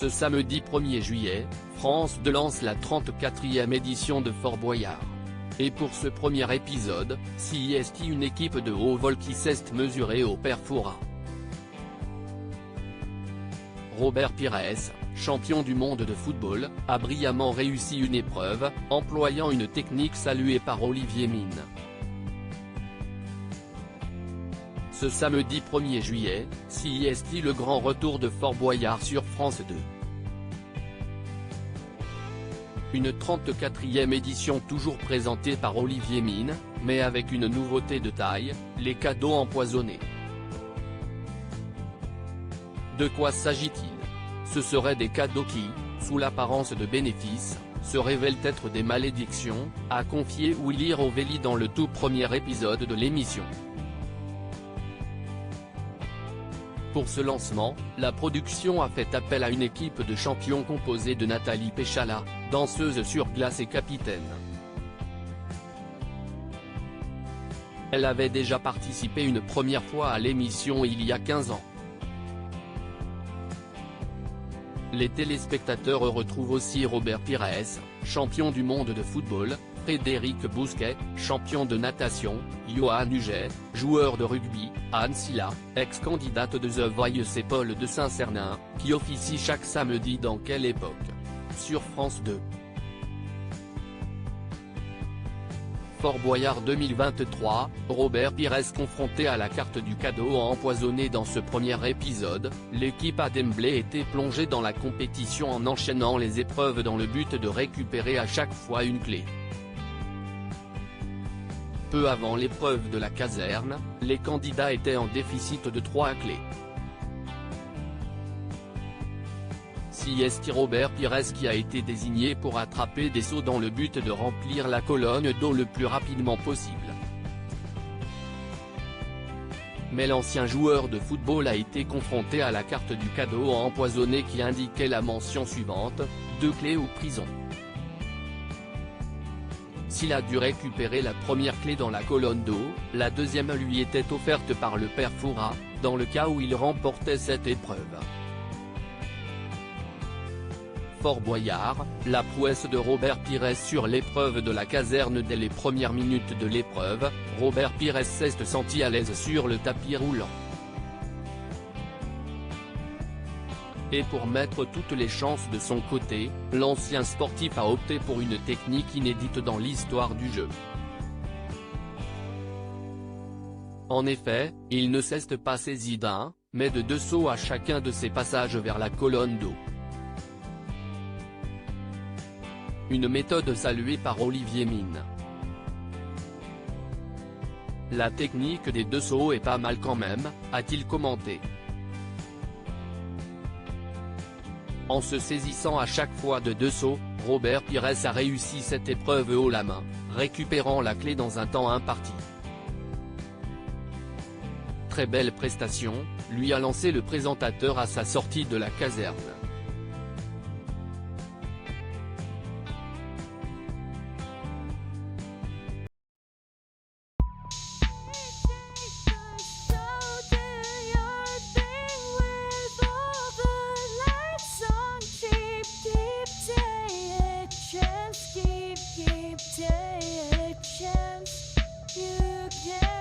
Ce samedi 1er juillet, France 2 lance la 34e édition de Fort Boyard. Et pour ce premier épisode, CIST une équipe de haut vol qui s'est mesurée au Perfora. Robert Pires, champion du monde de football, a brillamment réussi une épreuve, employant une technique saluée par Olivier Mine. Ce samedi 1er juillet, CIST le grand retour de Fort Boyard sur France 2. Une 34e édition toujours présentée par Olivier Mine, mais avec une nouveauté de taille, les cadeaux empoisonnés. De quoi s'agit-il? Ce seraient des cadeaux qui, sous l'apparence de bénéfices, se révèlent être des malédictions, a confié Willy Rovelli dans le tout premier épisode de l'émission. Pour ce lancement, la production a fait appel à une équipe de champions composée de Nathalie Péchala, danseuse sur glace et capitaine. Elle avait déjà participé une première fois à l'émission il y a 15 ans. Les téléspectateurs retrouvent aussi Robert Pires, champion du monde de football, Frédéric Bousquet, champion de natation, Johan Huget, joueur de rugby, Anne Silla, ex-candidate de The Voice et Paul de Saint-Cernin, qui officie chaque samedi dans Quelle époque? Sur France 2. Fort Boyard 2023, Robert Pires confronté à la carte du cadeau empoisonné dans ce premier épisode, l'équipe a d'emblée été plongée dans la compétition en enchaînant les épreuves dans le but de récupérer à chaque fois une clé. Peu avant l'épreuve de la caserne, les candidats étaient en déficit de 3 clés. CIST Robert Pires qui a été désigné pour attraper des seaux dans le but de remplir la colonne d'eau le plus rapidement possible. Mais l'ancien joueur de football a été confronté à la carte du cadeau empoisonné qui indiquait la mention suivante, 2 clés ou prison. S'il a dû récupérer la première clé dans la colonne d'eau, la deuxième lui était offerte par le Perfora, dans le cas où il remportait cette épreuve. Fort Boyard, la prouesse de Robert Pires sur l'épreuve de la caserne. Dès les premières minutes de l'épreuve, Robert Pires s'est senti à l'aise sur le tapis roulant. Et pour mettre toutes les chances de son côté, l'ancien sportif a opté pour une technique inédite dans l'histoire du jeu. En effet, il ne s'est pas saisi d'un, mais de 2 sauts à chacun de ses passages vers la colonne d'eau. Une méthode saluée par Olivier Mine. La technique des 2 sauts est pas mal quand même, a-t-il commenté. En se saisissant à chaque fois de 2 sauts, Robert Pires a réussi cette épreuve haut la main, récupérant la clé dans un temps imparti. Très belle prestation, lui a lancé le présentateur à sa sortie de la caserne. Take a chance, you can